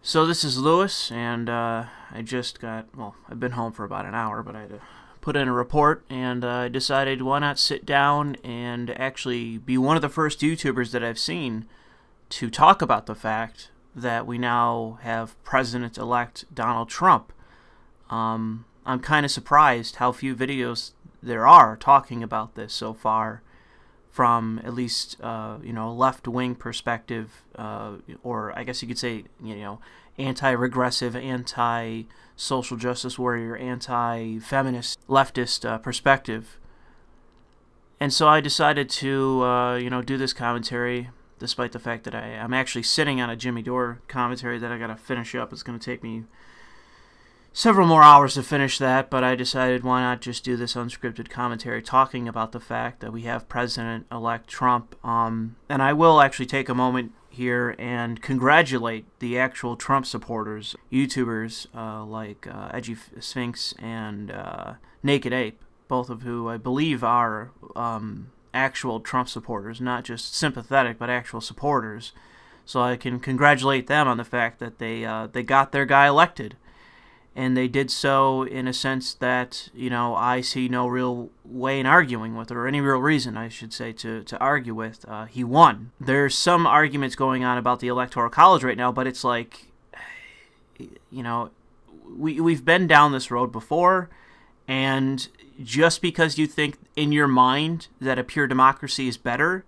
So this is Louis, and I just got, well, I've been home for about an hour, but I had to put in a report, and I decided why not sit down and actually be one of the first YouTubers that I've seen to talk about the fact that we now have President-elect Donald Trump. I'm kind of surprised how few videos there are talking about this so far, from at least left-wing perspective, or I guess you could say anti-regressive, anti-social justice warrior, anti-feminist, leftist perspective. And so I decided to do this commentary, despite the fact that I'm actually sitting on a Jimmy Dore commentary that I got to finish up. It's going to take me several more hours to finish that, but I decided why not just do this unscripted commentary talking about the fact that we have President-elect Trump. And I will actually take a moment here and congratulate the actual Trump supporters, YouTubers like Edgy Sphinx and Naked Ape, both of who I believe are actual Trump supporters, not just sympathetic, but actual supporters. So I can congratulate them on the fact that they got their guy elected. And they did so in a sense that, I see no real way in arguing with, or any real reason, I should say, to argue with. He won. There's some arguments going on about the Electoral College right now, but it's like, we've been down this road before, and just because you think in your mind that a pure democracy is better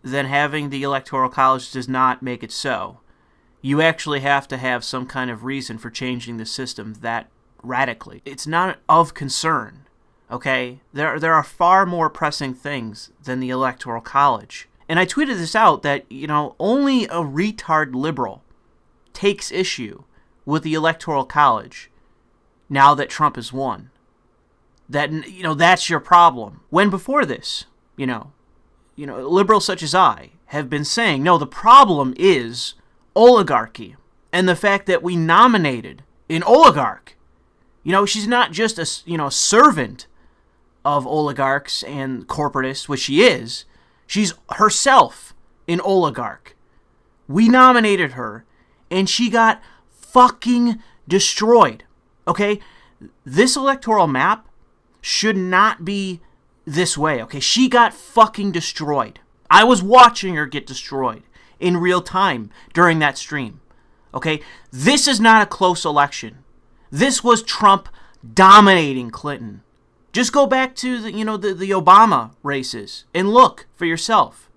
than having the Electoral College does not make it so. You actually have to have some kind of reason for changing the system that radically. It's not of concern, okay? There are far more pressing things than the Electoral College. And I tweeted this out that, only a retard liberal takes issue with the Electoral College now that Trump has won. That, that's your problem. When before this, liberals such as I have been saying, no, the problem is oligarchy, and the fact that we nominated an oligarch. She's not just a servant of oligarchs and corporatists, which she is. She's herself an oligarch. We nominated her, and she got fucking destroyed. Okay? This electoral map should not be this way. Okay? She got fucking destroyed. I was watching her get destroyed in real time during that stream. Okay? This is not a close election. This was Trump dominating Clinton. Just go back to the Obama races and look for yourself.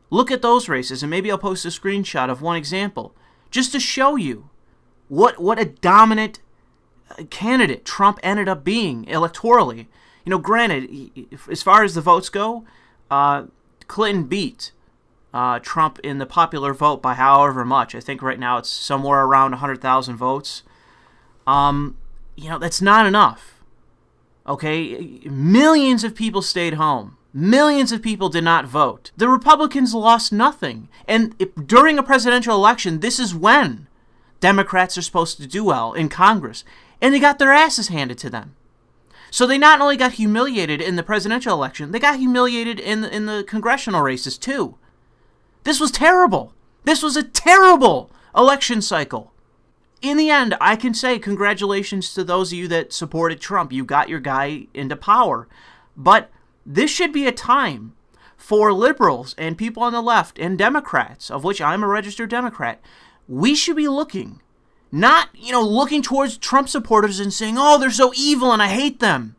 Look at those races, and maybe I'll post a screenshot of one example just to show you what a dominant candidate Trump ended up being electorally. Granted, as far as the votes go, Clinton beat Trump in the popular vote by however much. I think right now it's somewhere around 100,000 votes. That's not enough. Okay? Millions of people stayed home. Millions of people did not vote. The Republicans lost nothing. And during a presidential election, this is when Democrats are supposed to do well in Congress. And they got their asses handed to them. So they not only got humiliated in the presidential election, they got humiliated in the congressional races too. This was terrible. This was a terrible election cycle. In the end, I can say congratulations to those of you that supported Trump. You got your guy into power. But this should be a time for liberals and people on the left and Democrats, of which I'm a registered Democrat. We should be looking, not, looking towards Trump supporters and saying, oh, they're so evil and I hate them.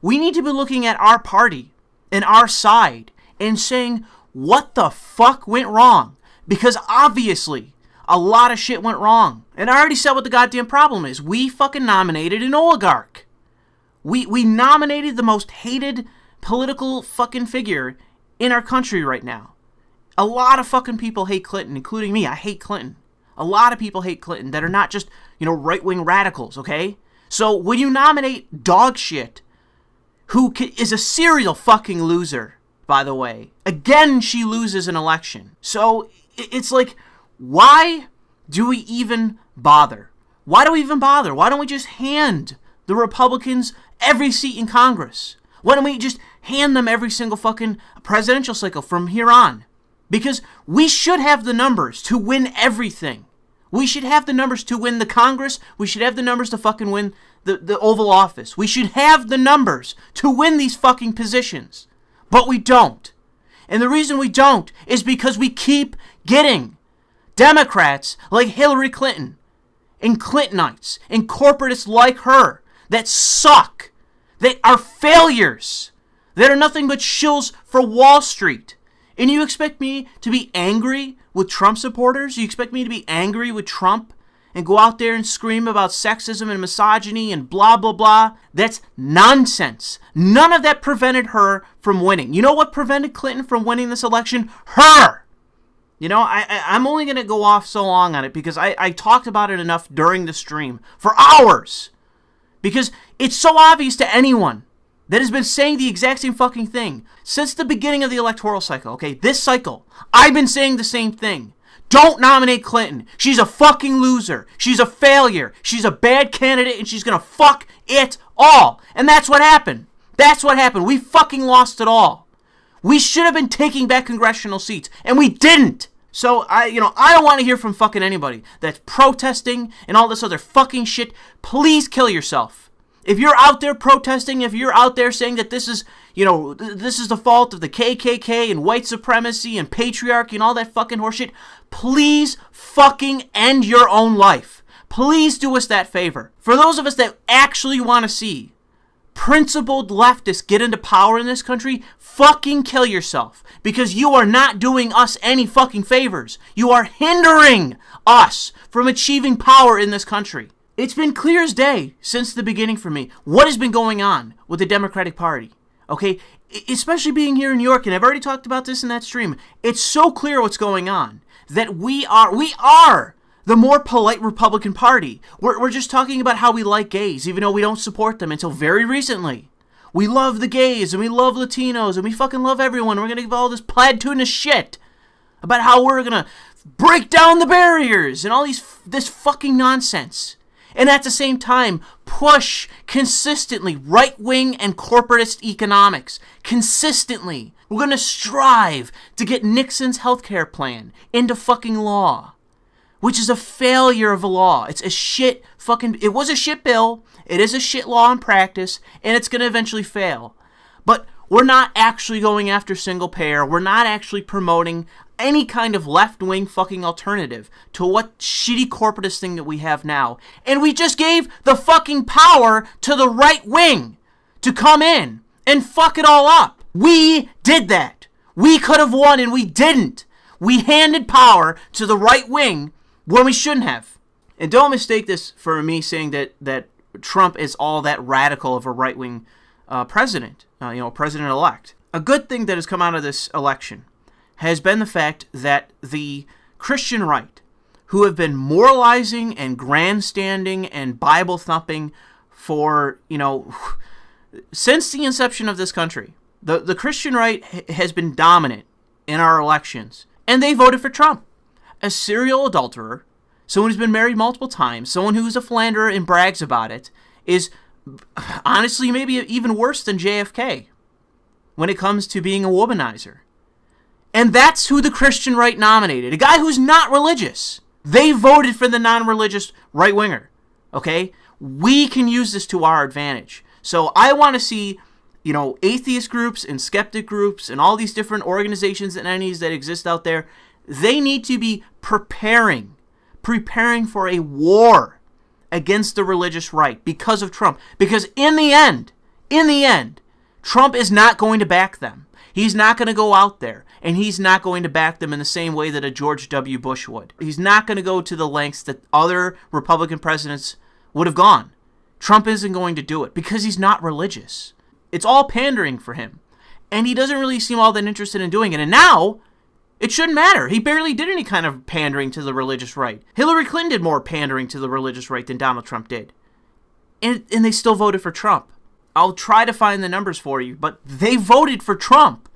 We need to be looking at our party and our side and saying, what the fuck went wrong? Because obviously, a lot of shit went wrong. And I already said what the goddamn problem is. We fucking nominated an oligarch. We nominated the most hated political fucking figure in our country right now. A lot of fucking people hate Clinton, including me. I hate Clinton. A lot of people hate Clinton that are not just, right-wing radicals, okay? So when you nominate dog shit, who is a serial fucking loser, by the way. Again, she loses an election. So it's like, why do we even bother? Why do we even bother? Why don't we just hand the Republicans every seat in Congress? Why don't we just hand them every single fucking presidential cycle from here on? Because we should have the numbers to win everything. We should have the numbers to win the Congress. We should have the numbers to fucking win the Oval Office. We should have the numbers to win these fucking positions. But we don't. And the reason we don't is because we keep getting Democrats like Hillary Clinton and Clintonites and corporatists like her that suck, that are failures, that are nothing but shills for Wall Street. And you expect me to be angry with Trump supporters? You expect me to be angry with Trump and go out there and scream about sexism and misogyny and blah, blah, blah? That's nonsense. None of that prevented her from winning. You know what prevented Clinton from winning this election? Her! You know, I'm only going to go off so long on it because I talked about it enough during the stream for hours. Because it's so obvious to anyone that has been saying the exact same fucking thing since the beginning of the electoral cycle, okay? This cycle, I've been saying the same thing. Don't nominate Clinton. She's a fucking loser. She's a failure. She's a bad candidate, and she's gonna fuck it all. And that's what happened. That's what happened. We fucking lost it all. We should have been taking back congressional seats, and we didn't. So, I don't want to hear from fucking anybody that's protesting and all this other fucking shit. Please kill yourself. If you're out there protesting, if you're out there saying that this is, this is the fault of the KKK and white supremacy and patriarchy and all that fucking horseshit, please fucking end your own life. Please do us that favor. For those of us that actually want to see principled leftists get into power in this country, fucking kill yourself. Because you are not doing us any fucking favors. You are hindering us from achieving power in this country. It's been clear as day since the beginning for me what has been going on with the Democratic Party, okay? Especially being here in New York, and I've already talked about this in that stream. It's so clear what's going on that we are the more polite Republican Party. We're just talking about how we like gays, even though we don't support them until very recently. We love the gays, and we love Latinos, and we fucking love everyone. We're going to give all this platitudinous shit about how we're going to break down the barriers and all this fucking nonsense. And at the same time, push consistently right-wing and corporatist economics. Consistently. We're going to strive to get Nixon's healthcare plan into fucking law. Which is a failure of a law. It's a shit fucking... It was a shit bill. It is a shit law in practice. And it's going to eventually fail. But we're not actually going after single payer. We're not actually promoting any kind of left-wing fucking alternative to what shitty corporatist thing that we have now. And we just gave the fucking power to the right wing to come in and fuck it all up. We did that. We could have won and we didn't. We handed power to the right wing when we shouldn't have. And don't mistake this for me saying that Trump is all that radical of a right-wing president, president-elect. A good thing that has come out of this election has been the fact that the Christian right, who have been moralizing and grandstanding and Bible thumping for, since the inception of this country, the Christian right has been dominant in our elections, and they voted for Trump. A serial adulterer, someone who's been married multiple times, someone who's a philanderer and brags about it, is honestly maybe even worse than JFK when it comes to being a womanizer. And that's who the Christian right nominated. A guy who's not religious. They voted for the non-religious right-winger. Okay? We can use this to our advantage. So I want to see, atheist groups and skeptic groups and all these different organizations and entities that exist out there. They need to be preparing for a war against the religious right because of Trump. Because in the end, Trump is not going to back them. He's not going to go out there, and he's not going to back them in the same way that a George W. Bush would. He's not going to go to the lengths that other Republican presidents would have gone. Trump isn't going to do it because he's not religious. It's all pandering for him, and he doesn't really seem all that interested in doing it. And now, it shouldn't matter. He barely did any kind of pandering to the religious right. Hillary Clinton did more pandering to the religious right than Donald Trump did. And they still voted for Trump. I'll try to find the numbers for you, but they voted for Trump.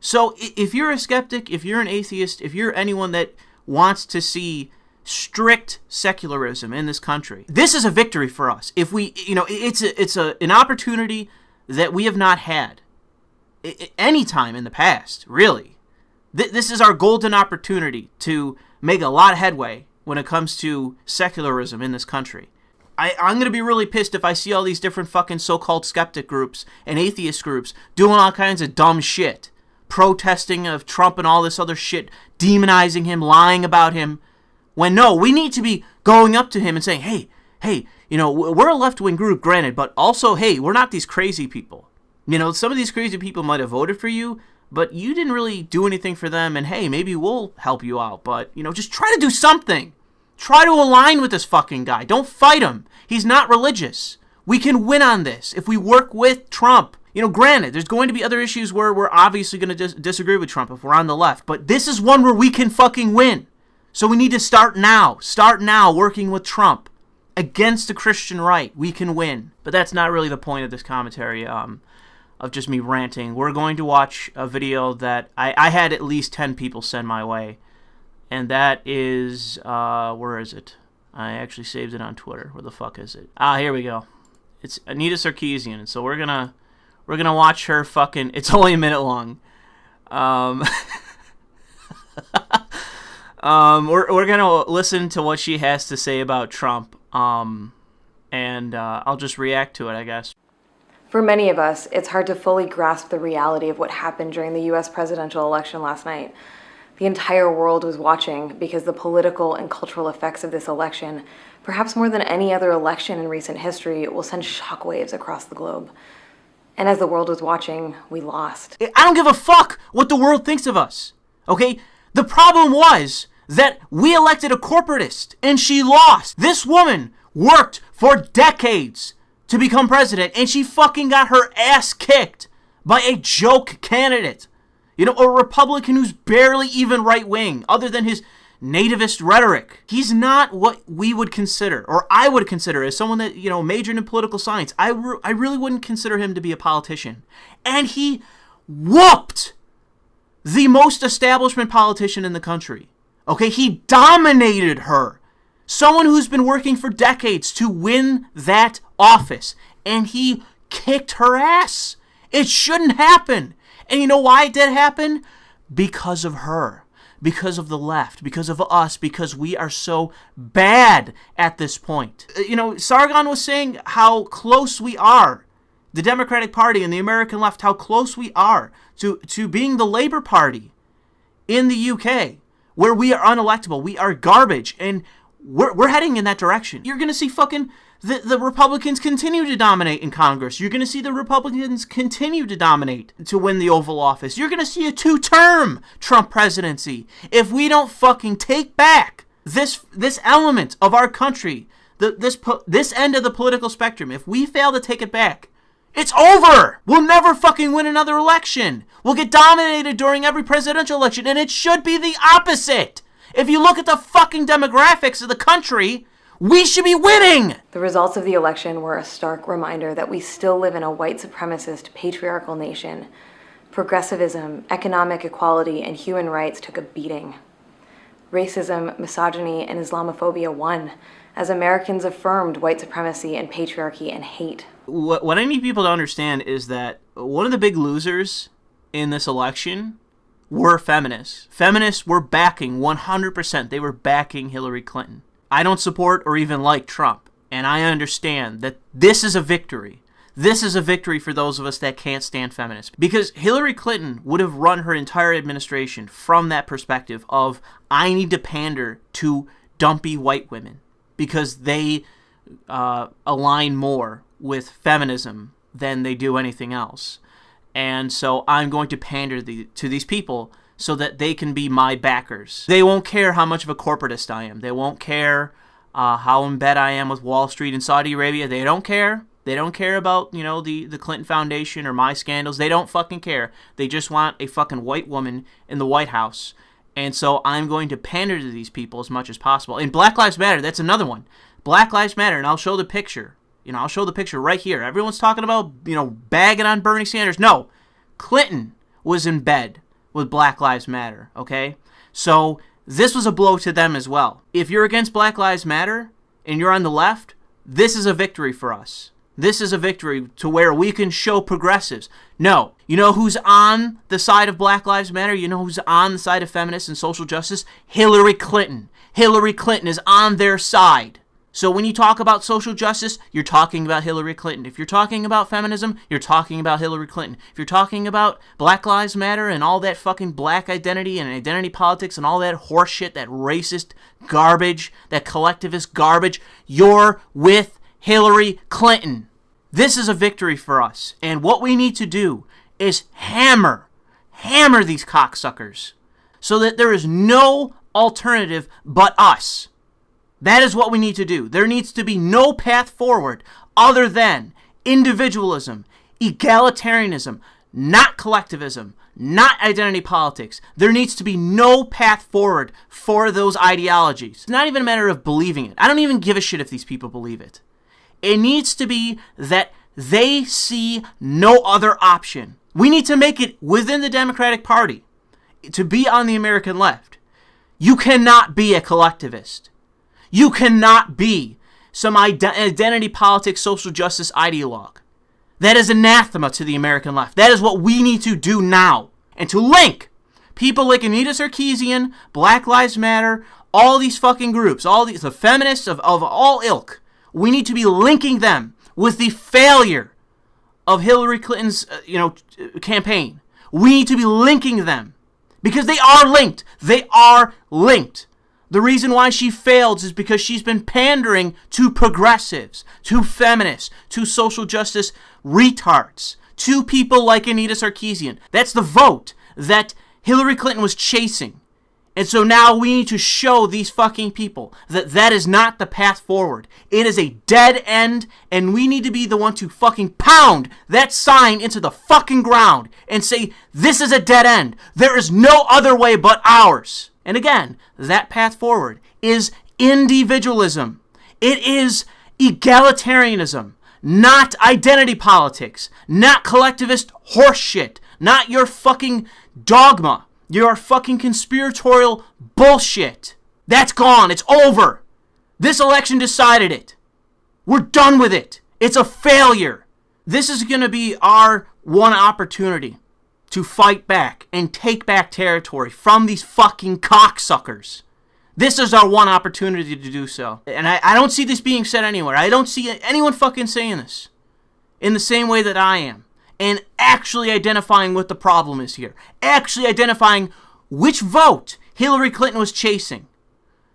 So if you're a skeptic, if you're an atheist, if you're anyone that wants to see strict secularism in this country, this is a victory for us. If we, it's an opportunity that we have not had any time in the past, really. This is our golden opportunity to make a lot of headway when it comes to secularism in this country. I'm going to be really pissed if I see all these different fucking so-called skeptic groups and atheist groups doing all kinds of dumb shit. Protesting of Trump and all this other shit, demonizing him, lying about him. When no, we need to be going up to him and saying, hey, you know, we're a left-wing group, granted, but also, hey, we're not these crazy people. You know, some of these crazy people might have voted for you, but you didn't really do anything for them, and hey, maybe we'll help you out, but, you know, just try to do something. Try to align with this fucking guy. Don't fight him. He's not religious. We can win on this if we work with Trump. You know, granted, there's going to be other issues where we're obviously going to disagree with Trump if we're on the left, but this is one where we can fucking win. So we need to start now. Start now working with Trump against the Christian right. We can win. But that's not really the point of this commentary, of just me ranting. We're going to watch a video that I had at least 10 people send my way. And that is, where is it? I actually saved it on Twitter. Where the fuck is it? Ah, here we go. It's Anita Sarkeesian. And so we're gonna watch her fucking, it's only a minute long. We're gonna listen to what she has to say about Trump. And I'll just react to it, I guess. For many of us, it's hard to fully grasp the reality of what happened during the U.S. presidential election last night. The entire world was watching because the political and cultural effects of this election, perhaps more than any other election in recent history, will send shockwaves across the globe. And as the world was watching, we lost. I don't give a fuck what the world thinks of us, okay? The problem was that we elected a corporatist, and she lost. This woman worked for decades to become president, and she fucking got her ass kicked by a joke candidate. You know, a Republican who's barely even right-wing, other than his nativist rhetoric. He's not what we would consider, or I would consider, as someone that, you know, majored in political science. I really wouldn't consider him to be a politician. And he whooped the most establishment politician in the country. Okay, he dominated her. Someone who's been working for decades to win that office. And he kicked her ass. It shouldn't happen. And you know why it did happen? Because of her. Because of the left. Because of us. Because we are so bad at this point. You know, Sargon was saying how close we are. The Democratic Party and the American left, how close we are to being the Labour Party in the UK, where we are unelectable. We are garbage. And we're heading in that direction. You're going to see fucking the Republicans continue to dominate in Congress. You're going to see the Republicans continue to dominate to win the Oval Office. You're going to see a 2-term Trump presidency if we don't fucking take back this element of our country, this end of the political spectrum. If we fail to take it back, it's over. We'll never fucking win another election. We'll get dominated during every presidential election, and it should be the opposite. If you look at the fucking demographics of the country, we should be winning! The results of the election were a stark reminder that we still live in a white supremacist, patriarchal nation. Progressivism, economic equality, and human rights took a beating. Racism, misogyny, and Islamophobia won, as Americans affirmed white supremacy and patriarchy and hate. What I need people to understand is that one of the big losers in this election were feminists. Feminists were backing 100%. They were backing Hillary Clinton. I don't support or even like Trump, and I understand that this is a victory. This is a victory for those of us that can't stand feminists. Because Hillary Clinton would have run her entire administration from that perspective of, I need to pander to dumpy white women because they align more with feminism than they do anything else. And so I'm going to pander to these people so that they can be my backers. They won't care how much of a corporatist I am. They won't care how in bed I am with Wall Street and Saudi Arabia. They don't care. They don't care about, you know, the Clinton Foundation or my scandals. They don't fucking care. They just want a fucking white woman in the White House. And so I'm going to pander to these people as much as possible. And Black Lives Matter, that's another one. Black Lives Matter, and I'll show the picture. You know, I'll show the picture right here. Everyone's talking about, you know, bagging on Bernie Sanders. No, Clinton was in bed with Black Lives Matter, okay? So this was a blow to them as well. If you're against Black Lives Matter and you're on the left, this is a victory for us. This is a victory to where we can show progressives. No, you know who's on the side of Black Lives Matter? You know who's on the side of feminists and social justice? Hillary Clinton. Hillary Clinton is on their side. So when you talk about social justice, you're talking about Hillary Clinton. If you're talking about feminism, you're talking about Hillary Clinton. If you're talking about Black Lives Matter and all that fucking black identity and identity politics and all that horseshit, that racist garbage, that collectivist garbage, you're with Hillary Clinton. This is a victory for us. And what we need to do is hammer these cocksuckers so that there is no alternative but us. That is what we need to do. There needs to be no path forward other than individualism, egalitarianism, not collectivism, not identity politics. There needs to be no path forward for those ideologies. It's not even a matter of believing it. I don't even give a shit if these people believe it. It needs to be that they see no other option. We need to make it within the Democratic Party to be on the American left. You cannot be a collectivist. You cannot be some identity politics, social justice ideologue. That is anathema to the American left. That is what we need to do now. And to link people like Anita Sarkeesian, Black Lives Matter, all these fucking groups, the feminists of all ilk, we need to be linking them with the failure of Hillary Clinton's campaign. We need to be linking them because they are linked. They are linked. The reason why she failed is because she's been pandering to progressives, to feminists, to social justice retards, to people like Anita Sarkeesian. That's the vote that Hillary Clinton was chasing. And so now we need to show these fucking people that that is not the path forward. It is a dead end, and we need to be the one to fucking pound that sign into the fucking ground and say, this is a dead end. There is no other way but ours. And again, that path forward is individualism. It is egalitarianism, not identity politics, not collectivist horseshit, not your fucking dogma, your fucking conspiratorial bullshit. That's gone. It's over. This election decided it. We're done with it. It's a failure. This is going to be our one opportunity to fight back and take back territory from these fucking cocksuckers. This is our one opportunity to do so. And I don't see this being said anywhere. I don't see anyone fucking saying this in the same way that I am. And actually identifying what the problem is here. Actually identifying which vote Hillary Clinton was chasing.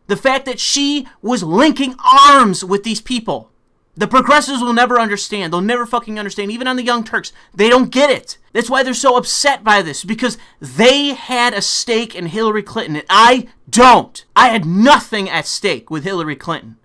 The fact that she was linking arms with these people. The progressives will never understand. They'll never fucking understand. Even on the Young Turks, they don't get it. That's why they're so upset by this. Because they had a stake in Hillary Clinton, and I don't. I had nothing at stake with Hillary Clinton.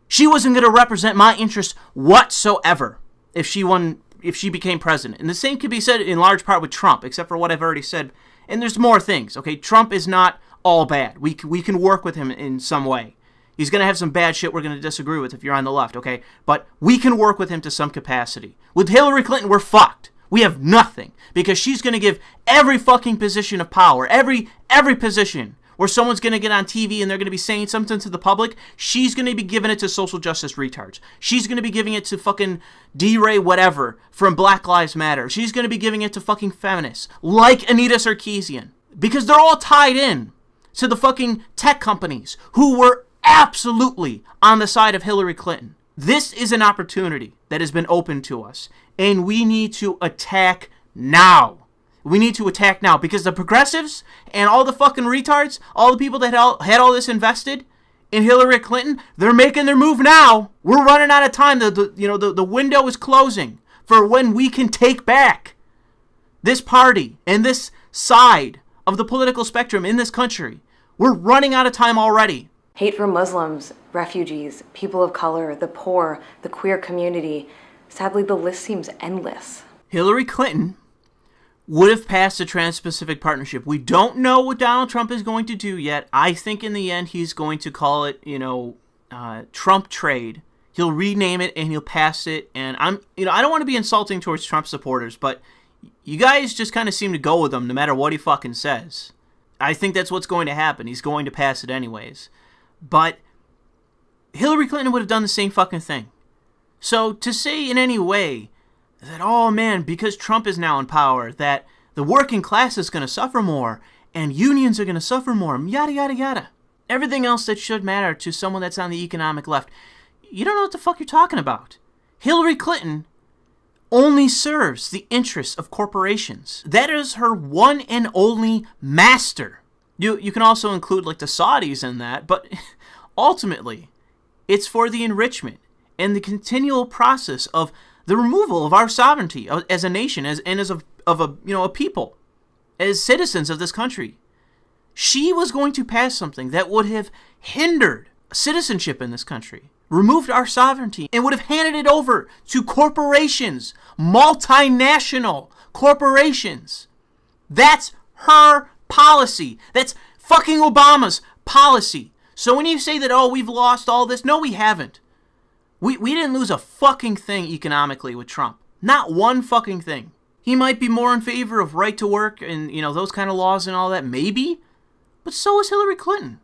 She wasn't going to represent my interests whatsoever if she became president. And the same could be said in large part with Trump, except for what I've already said. And there's more things, okay? Trump is not all bad. We can work with him in some way. He's going to have some bad shit we're going to disagree with if you're on the left, okay? But we can work with him to some capacity. With Hillary Clinton, we're fucked. We have nothing. Because she's going to give every fucking position of power, every position where someone's going to get on TV and they're going to be saying something to the public, she's going to be giving it to social justice retards. She's going to be giving it to fucking D-Ray whatever from Black Lives Matter. She's going to be giving it to fucking feminists like Anita Sarkeesian. Because they're all tied in to the fucking tech companies who were absolutely on the side of Hillary Clinton. This is an opportunity that has been open to us, and we need to attack now. We need to attack now because the progressives and all the fucking retards, all the people that had all this invested in Hillary Clinton, they're making their move now. We're running out of time. The window is closing for when we can take back this party and this side of the political spectrum in this country. We're running out of time already. Hate for Muslims, refugees, people of color, the poor, the queer community. Sadly, the list seems endless. Hillary Clinton would have passed the Trans-Pacific Partnership. We don't know what Donald Trump is going to do yet. I think in the end he's going to call it, Trump trade. He'll rename it and he'll pass it. And I don't want to be insulting towards Trump supporters, but you guys just kind of seem to go with him no matter what he fucking says. I think that's what's going to happen. He's going to pass it anyways. But Hillary Clinton would have done the same fucking thing. So to say in any way that, oh man, because Trump is now in power, that the working class is going to suffer more and unions are going to suffer more, yada, yada, yada. Everything else that should matter to someone that's on the economic left, you don't know what the fuck you're talking about. Hillary Clinton only serves the interests of corporations. That is her one and only master. You can also include like the Saudis in that, but ultimately, it's for the enrichment and the continual process of the removal of our sovereignty as a nation, as a people, as citizens of this country. She was going to pass something that would have hindered citizenship in this country, removed our sovereignty, and would have handed it over to corporations, multinational corporations. That's her policy. That's fucking Obama's policy. So when you say that, oh, we've lost all this, no, we haven't. We didn't lose a fucking thing economically with Trump. Not one fucking thing. He might be more in favor of right to work and, those kind of laws and all that, maybe. But so is Hillary Clinton.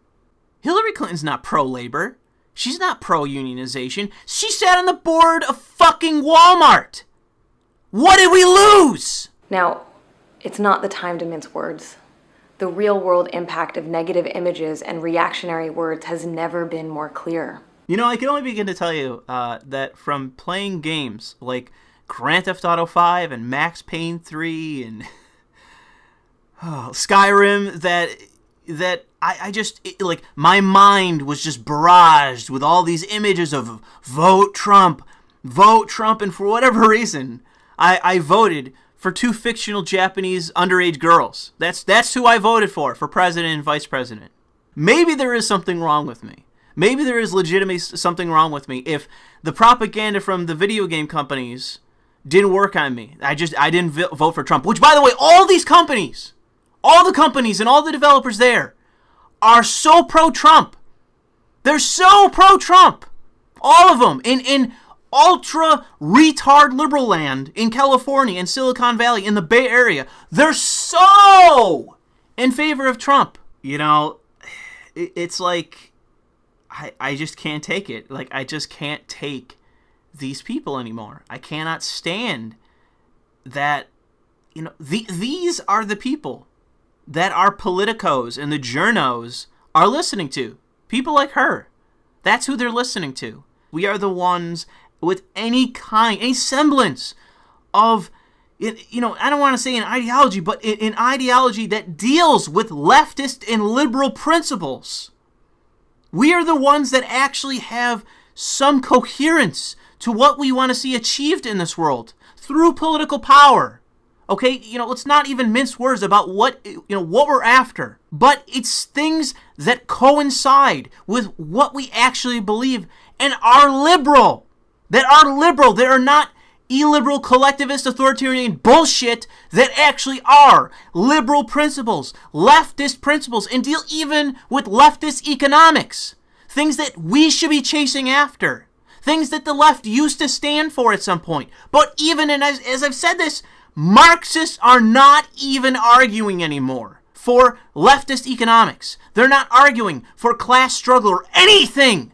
Hillary Clinton's not pro-labor. She's not pro-unionization. She sat on the board of fucking Walmart. What did we lose? Now, it's not the time to mince words. The real-world impact of negative images and reactionary words has never been more clear. I can only begin to tell you that from playing games like Grand Theft Auto 5 and Max Payne 3 and Skyrim, that I just, my mind was just barraged with all these images of vote Trump, and for whatever reason, I voted for two fictional Japanese underage girls. That's who I voted for president and vice president. Maybe there is something wrong with me. Maybe there is legitimately something wrong with me if the propaganda from the video game companies didn't work on me. I didn't vote for Trump. Which, by the way, all the companies and all the developers there are so pro-Trump. They're so pro-Trump. All of them. In ultra retard liberal land in California, in Silicon Valley, in the Bay Area, they're so in favor of Trump. It's like, I just can't take it. I just can't take these people anymore. I cannot stand that, these are the people that our politicos and the journos are listening to. People like her. That's who they're listening to. We are the ones with any semblance of, I don't want to say an ideology, but an ideology that deals with leftist and liberal principles. We are the ones that actually have some coherence to what we want to see achieved in this world through political power. Okay, let's not even mince words about what we're after. But it's things that coincide with what we actually believe and are liberal. That are not illiberal, collectivist, authoritarian bullshit, that actually are liberal principles, leftist principles, and deal even with leftist economics. Things that we should be chasing after. Things that the left used to stand for at some point. But even, and as I've said this, Marxists are not even arguing anymore for leftist economics. They're not arguing for class struggle or anything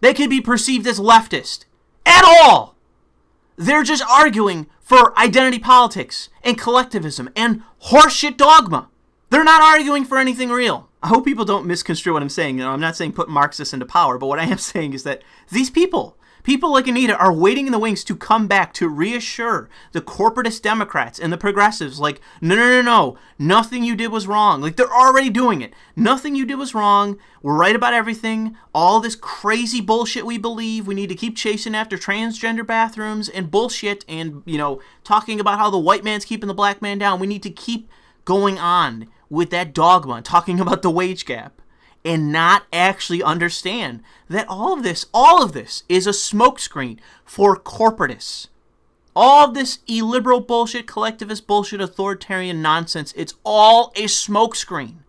that could be perceived as leftist at all. They're just arguing for identity politics and collectivism and horseshit dogma. They're not arguing for anything real. I hope people don't misconstrue what I'm saying. I'm not saying put Marxists into power, but what I am saying is that these people like Anita, are waiting in the wings to come back to reassure the corporatist Democrats and the progressives, no, nothing you did was wrong. They're already doing it. Nothing you did was wrong. We're right about everything. All this crazy bullshit we believe. We need to keep chasing after transgender bathrooms and bullshit and, talking about how the white man's keeping the black man down. We need to keep going on with that dogma, talking about the wage gap, and not actually understand that all of this is a smokescreen for corporatists. All of this illiberal bullshit, collectivist bullshit, authoritarian nonsense, it's all a smokescreen.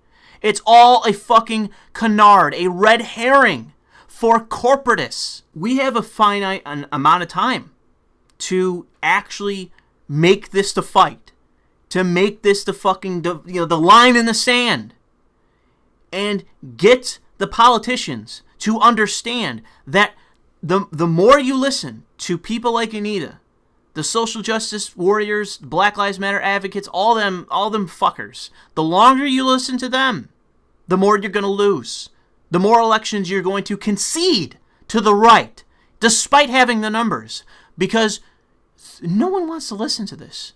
It's all a fucking canard, a red herring for corporatists. We have a finite amount of time to actually make this the fight, to make this the fucking, the line in the sand. And get the politicians to understand that the more you listen to people like Anita, the social justice warriors, Black Lives Matter advocates, all them fuckers, the longer you listen to them, the more you're going to lose. the more elections you're going to concede to the right, despite having the numbers, because no one wants to listen to this.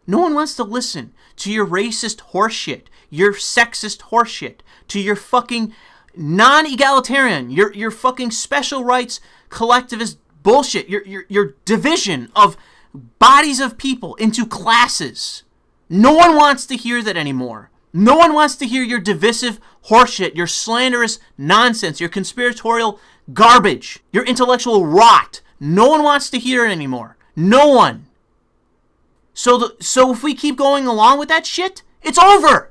No one wants to listen to your racist horseshit, your sexist horseshit, to your fucking non-egalitarian, your fucking special rights collectivist bullshit, your division of bodies of people into classes. No one wants to hear that anymore. No one wants to hear your divisive horseshit, your slanderous nonsense, your conspiratorial garbage, your intellectual rot. No one wants to hear it anymore. No one. So if we keep going along with that shit, it's over.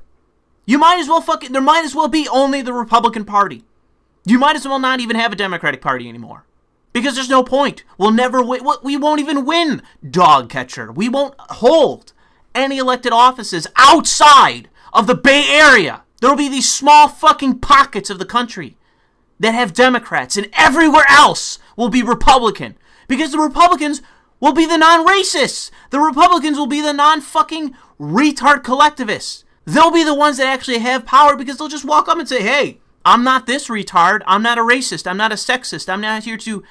You might as well there might as well be only the Republican Party. You might as well not even have a Democratic Party anymore. Because there's no point. We'll never win. We won't even win, dog catcher. We won't hold any elected offices outside of the Bay Area. There will be these small fucking pockets of the country that have Democrats, and everywhere else will be Republican. Because the Republicans will be the non-racists. The Republicans will be the non-fucking retard collectivists. They'll be the ones that actually have power because they'll just walk up and say, hey, I'm not this retard. I'm not a racist. I'm not a sexist. I'm not here to,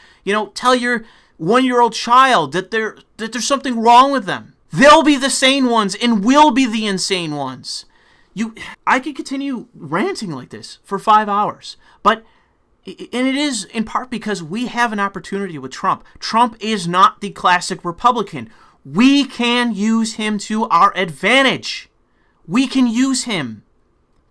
tell your 1-year-old child that there's something wrong with them. They'll be the sane ones and will be the insane ones. I could continue ranting like this for 5 hours, and it is in part because we have an opportunity with Trump. Trump is not the classic Republican. We can use him to our advantage. We can use him,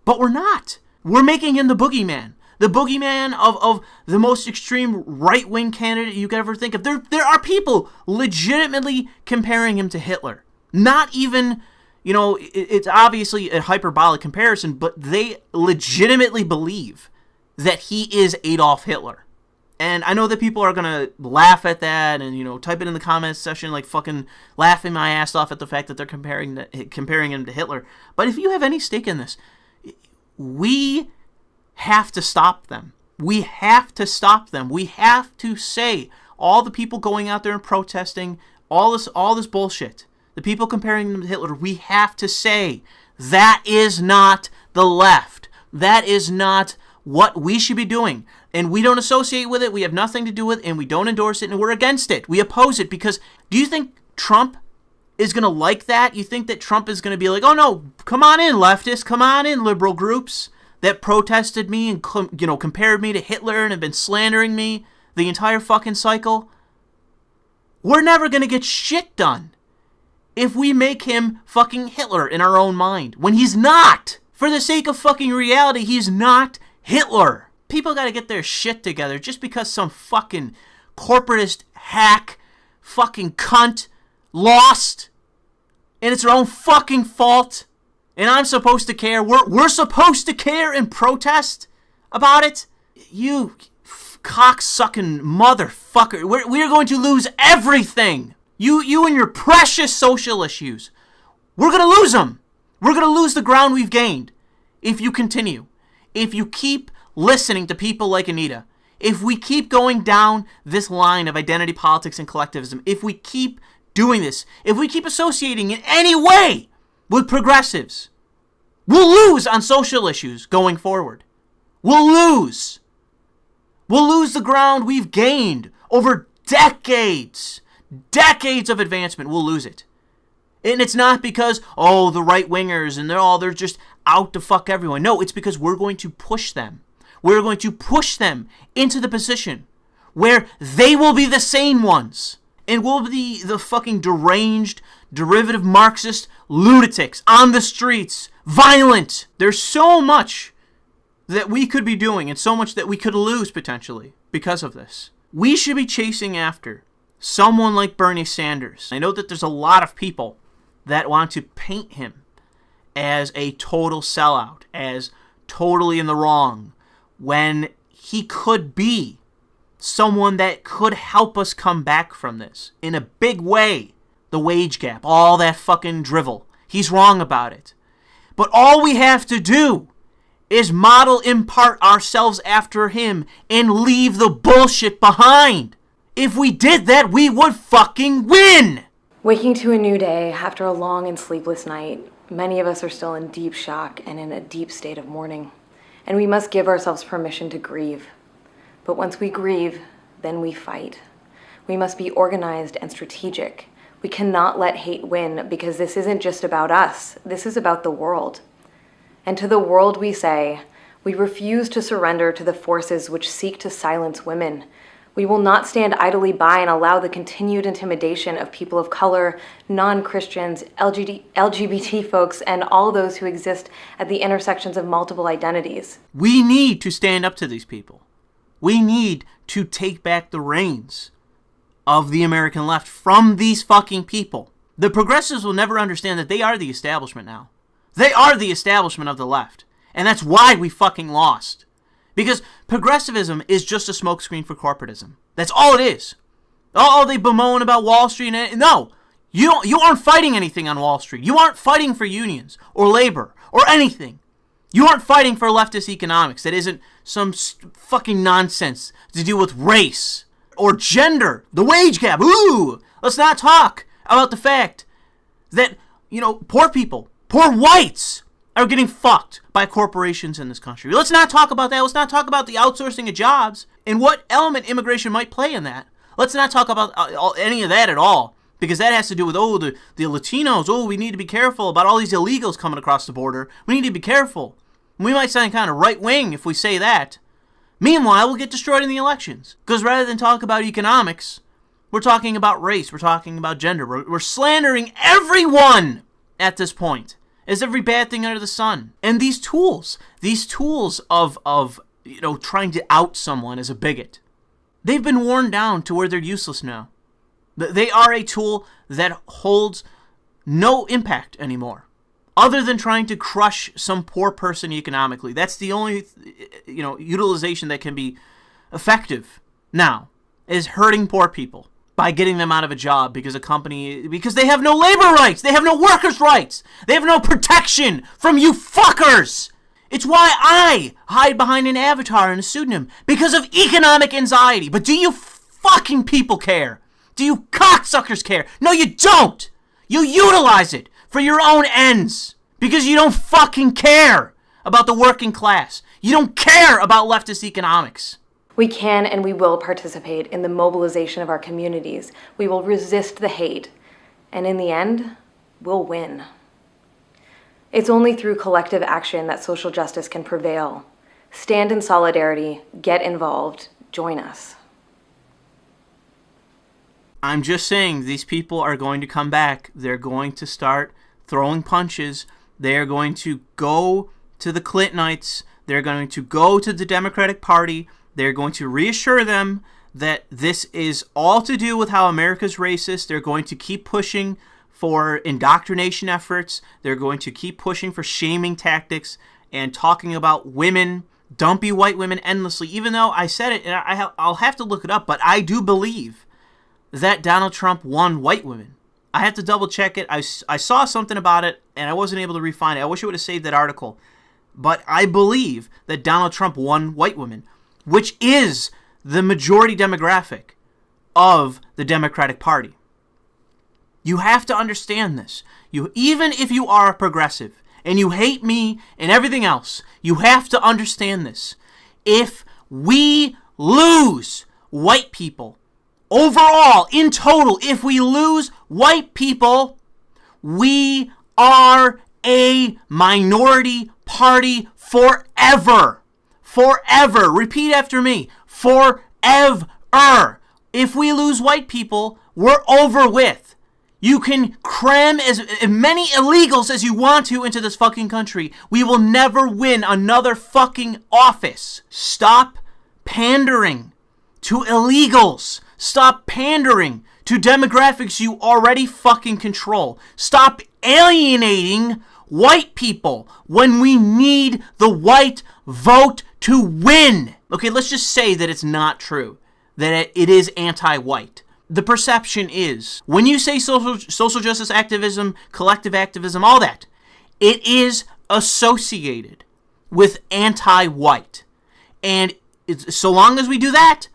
but we're not. We're making him the boogeyman. The boogeyman of the most extreme right-wing candidate you could ever think of. There are people legitimately comparing him to Hitler. Not even, it's obviously a hyperbolic comparison, but they legitimately believe that he is Adolf Hitler. And I know that people are going to laugh at that and, type it in the comments section like fucking laughing my ass off at the fact that they're comparing him to Hitler. But if you have any stake in this, we have to stop them. We have to stop them. We have to say all the people going out there and protesting, all this bullshit, the people comparing them to Hitler, we have to say that is not the left. That is not what we should be doing. And we don't associate with it. We have nothing to do with it, and we don't endorse it, and we're against it. We oppose it because do you think Trump is going to like that? You think that Trump is going to be like, oh no, come on in, leftists, come on in, liberal groups that protested me and, compared me to Hitler and have been slandering me the entire fucking cycle? We're never going to get shit done if we make him fucking Hitler in our own mind, when he's not. For the sake of fucking reality, he's not Hitler. People got to get their shit together just because some fucking corporatist hack, fucking cunt, lost, and it's their own fucking fault, and I'm supposed to care. We're supposed to care and protest about it? You cocksucking motherfucker. We're going to lose everything. You and your precious social issues. We're going to lose them. We're going to lose the ground we've gained if you continue. If you keep listening to people like Anita, if we keep going down this line of identity politics and collectivism, if we keep doing this, if we keep associating in any way with progressives, we'll lose on social issues going forward. We'll lose. We'll lose the ground we've gained over decades. Decades of advancement. We'll lose it. And it's not because, the right-wingers and they're just out to fuck everyone. No, it's because we're going to push them. We're going to push them into the position where they will be the sane ones. And we'll be the fucking deranged, derivative Marxist lunatics on the streets, violent. There's so much that we could be doing and so much that we could lose potentially because of this. We should be chasing after someone like Bernie Sanders. I know that there's a lot of people that want to paint him as a total sellout, as totally in the wrong, when he could be someone that could help us come back from this in a big way. The wage gap, all that fucking drivel. He's wrong about it. But all we have to do is model in part ourselves after him and leave the bullshit behind. If we did that, we would fucking win! Waking to a new day after a long and sleepless night, many of us are still in deep shock and in a deep state of mourning. and we must give ourselves permission to grieve. But once we grieve, then we fight. We must be organized and strategic. We cannot let hate win, because this isn't just about us. This is about the world. And to the world we say, we refuse to surrender to the forces which seek to silence women. We will not stand idly by and allow the continued intimidation of people of color, non-Christians, LGBT folks, and all those who exist at the intersections of multiple identities. We need to stand up to these people. We need to take back the reins of the American left from these fucking people. The progressives will never understand that they are the establishment now. They are the establishment of the left. And that's why we fucking lost. Because progressivism is just a smokescreen for corporatism. That's all it is. Oh, they bemoan about Wall Street. No, you aren't fighting anything on Wall Street. You aren't fighting for unions or labor or anything. You aren't fighting for leftist economics that isn't some fucking nonsense to do with race or gender, the wage gap. Ooh, let's not talk about the fact that, poor people, poor whites are getting fucked by corporations in this country. Let's not talk about that. Let's not talk about the outsourcing of jobs and what element immigration might play in that. Let's not talk about any of that at all, because that has to do with, the Latinos. We need to be careful about all these illegals coming across the border. We need to be careful. We might sound kind of right-wing if we say that. Meanwhile, we'll get destroyed in the elections. Because rather than talk about economics, we're talking about race. We're talking about gender. We're slandering everyone at this point. As every bad thing under the sun. And these tools of trying to out someone as a bigot, they've been worn down to where they're useless now. They are a tool that holds no impact anymore, other than trying to crush some poor person economically. That's the only, utilization that can be effective now, is hurting poor people by getting them out of a job because they have no labor rights, they have no workers' rights, they have no protection from you fuckers. It's why I hide behind an avatar and a pseudonym, because of economic anxiety. But do you fucking people care? Do you cocksuckers care? No, you don't. You utilize it for your own ends because you don't fucking care about the working class. You don't care about leftist economics. We can and we will participate in the mobilization of our communities. We will resist the hate. And in the end, we'll win. It's only through collective action that social justice can prevail. Stand in solidarity, get involved, join us. I'm just saying, these people are going to come back. They're going to start throwing punches. They're going to go to the Clintonites. They're going to go to the Democratic Party. They're going to reassure them that this is all to do with how America's racist. They're going to keep pushing for indoctrination efforts. They're going to keep pushing for shaming tactics and talking about women, dumpy white women endlessly, even though I said it, and I'll have to look it up, but I do believe that Donald Trump won white women. I have to double check it. I saw something about it, and I wasn't able to refine it. I wish I would have saved that article. But I believe that Donald Trump won white women, which is the majority demographic of the Democratic Party. You have to understand this. Even if you are a progressive and you hate me and everything else, you have to understand this. If we lose white people, overall, in total, if we lose white people, we are a minority party forever. Forever. Repeat after me. Forever. If we lose white people, we're over with. You can cram as many illegals as you want to into this fucking country. We will never win another fucking office. Stop pandering to illegals. Stop pandering to demographics you already fucking control. Stop alienating white people when we need the white vote to win. Okay, let's just say that it's not true, that it is anti-white. The perception is, when you say social justice activism, collective activism, all that, it is associated with anti-white. And so long as we do that,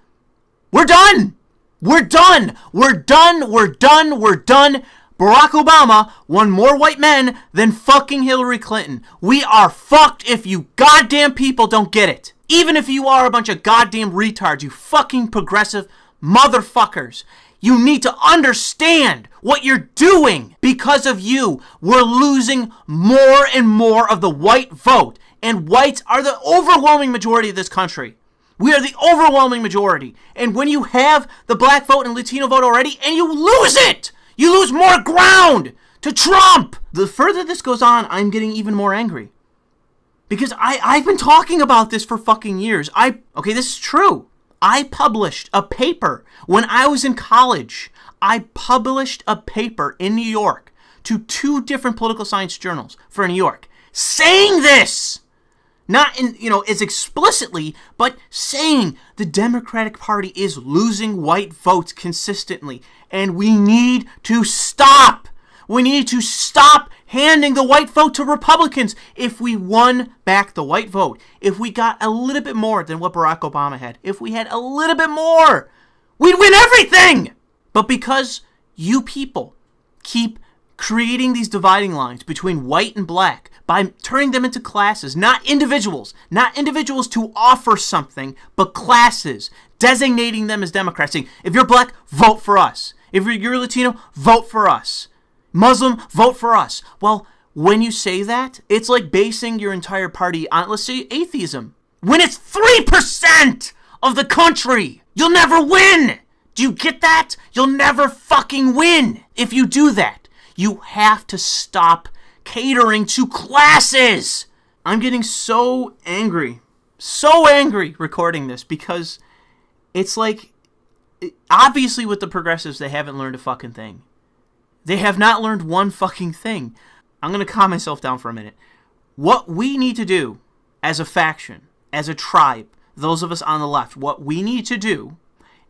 we're done. We're done. We're done. We're done. We're done. Barack Obama won more white men than fucking Hillary Clinton. We are fucked if you goddamn people don't get it. Even if you are a bunch of goddamn retards, you fucking progressive motherfuckers. You need to understand what you're doing. Because of you, we're losing more and more of the white vote. And whites are the overwhelming majority of this country. We are the overwhelming majority. And when you have the black vote and Latino vote already, and you lose it, you lose more ground to Trump. The further this goes on, I'm getting even more angry. Because I've been talking about this for fucking years. Okay, this is true. I published a paper when I was in college. I published a paper in New York to 2 different political science journals for New York, saying this. Not in, as explicitly, but saying the Democratic Party is losing white votes consistently. And we need to stop. We need to stop handing the white vote to Republicans. If we won back the white vote, if we got a little bit more than what Barack Obama had, if we had a little bit more, we'd win everything. But because you people keep creating these dividing lines between white and black by turning them into classes, not individuals to offer something, but classes, designating them as Democrats, saying, if you're black, vote for us. If you're Latino, vote for us. Muslim, vote for us. Well, when you say that, it's like basing your entire party on, let's say, atheism. When it's 3% of the country, you'll never win. Do you get that? You'll never fucking win if you do that. You have to stop catering to classes. I'm getting so angry recording this because it's like, obviously with the progressives, they haven't learned a fucking thing. They have not learned one fucking thing. I'm going to calm myself down for a minute. What we need to do as a faction, as a tribe, those of us on the left, what we need to do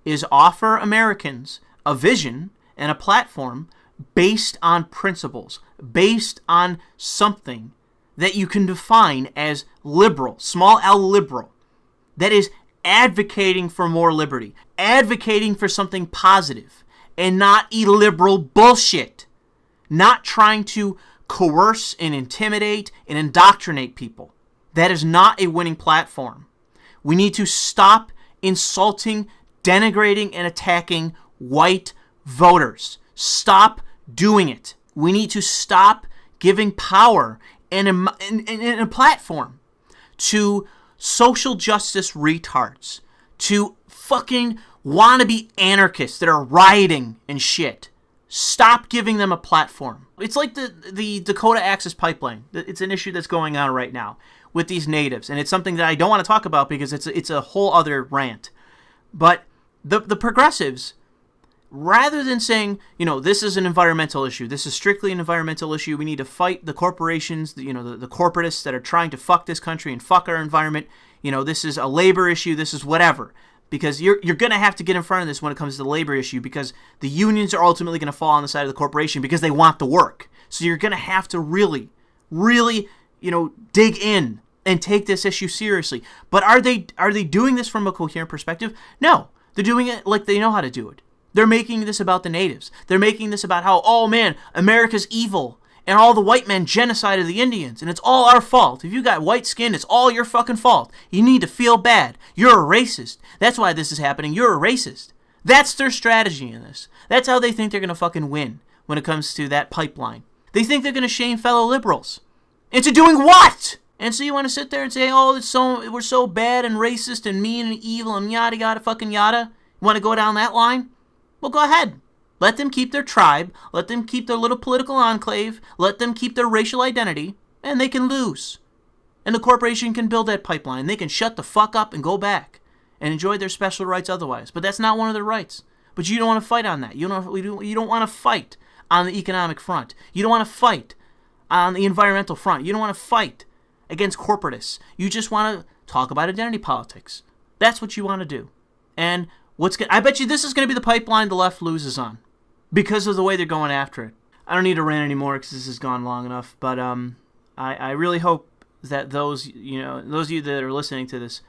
is offer Americans a vision and a platform based on principles, based on something that you can define as liberal, small L liberal, that is advocating for more liberty, advocating for something positive, and not illiberal bullshit, not trying to coerce and intimidate and indoctrinate people. That is not a winning platform. We need to stop insulting, denigrating, and attacking white voters. Stop doing it. We need to stop giving power and a platform to social justice retards, to fucking wannabe anarchists that are rioting and shit. Stop giving them a platform. It's like the Dakota Access Pipeline. It's an issue that's going on right now with these natives, and it's something that I don't want to talk about because it's a whole other rant. But the progressives, rather than saying, this is an environmental issue, this is strictly an environmental issue, we need to fight the corporations, the corporatists that are trying to fuck this country and fuck our environment, this is a labor issue, this is whatever. Because you're going to have to get in front of this when it comes to the labor issue, because the unions are ultimately going to fall on the side of the corporation because they want the work. So you're going to have to really, really, dig in and take this issue seriously. But are they doing this from a coherent perspective? No. They're doing it like they know how to do it. They're making this about the natives. They're making this about how, oh man, America's evil, and all the white men genocided the Indians, and it's all our fault. If you got white skin, it's all your fucking fault. You need to feel bad. You're a racist. That's why this is happening. You're a racist. That's their strategy in this. That's how they think they're going to fucking win when it comes to that pipeline. They think they're going to shame fellow liberals. Into doing what? And so you want to sit there and say, oh, we're so bad and racist and mean and evil and yada yada fucking yada? You want to go down that line? Well, go ahead. Let them keep their tribe. Let them keep their little political enclave. Let them keep their racial identity. And they can lose. And the corporation can build that pipeline. They can shut the fuck up and go back and enjoy their special rights otherwise. But that's not one of their rights. But you don't want to fight on that. You don't want to fight on the economic front. You don't want to fight on the environmental front. You don't want to fight against corporatists. You just want to talk about identity politics. That's what you want to do. And I bet you this is going to be the pipeline the left loses on, because of the way they're going after it. I don't need to rant anymore because this has gone long enough. But I really hope that those of you that are listening to this,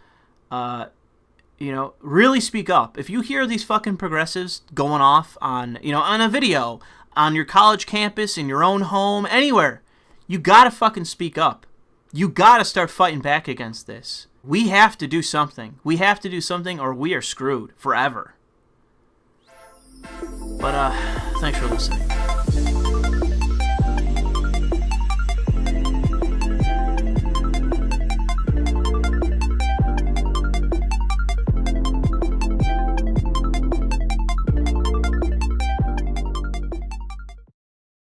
really speak up. If you hear these fucking progressives going off on a video on your college campus, in your own home, anywhere. You gotta fucking speak up. You gotta start fighting back against this. We have to do something. We have to do something or we are screwed forever. But, thanks for listening.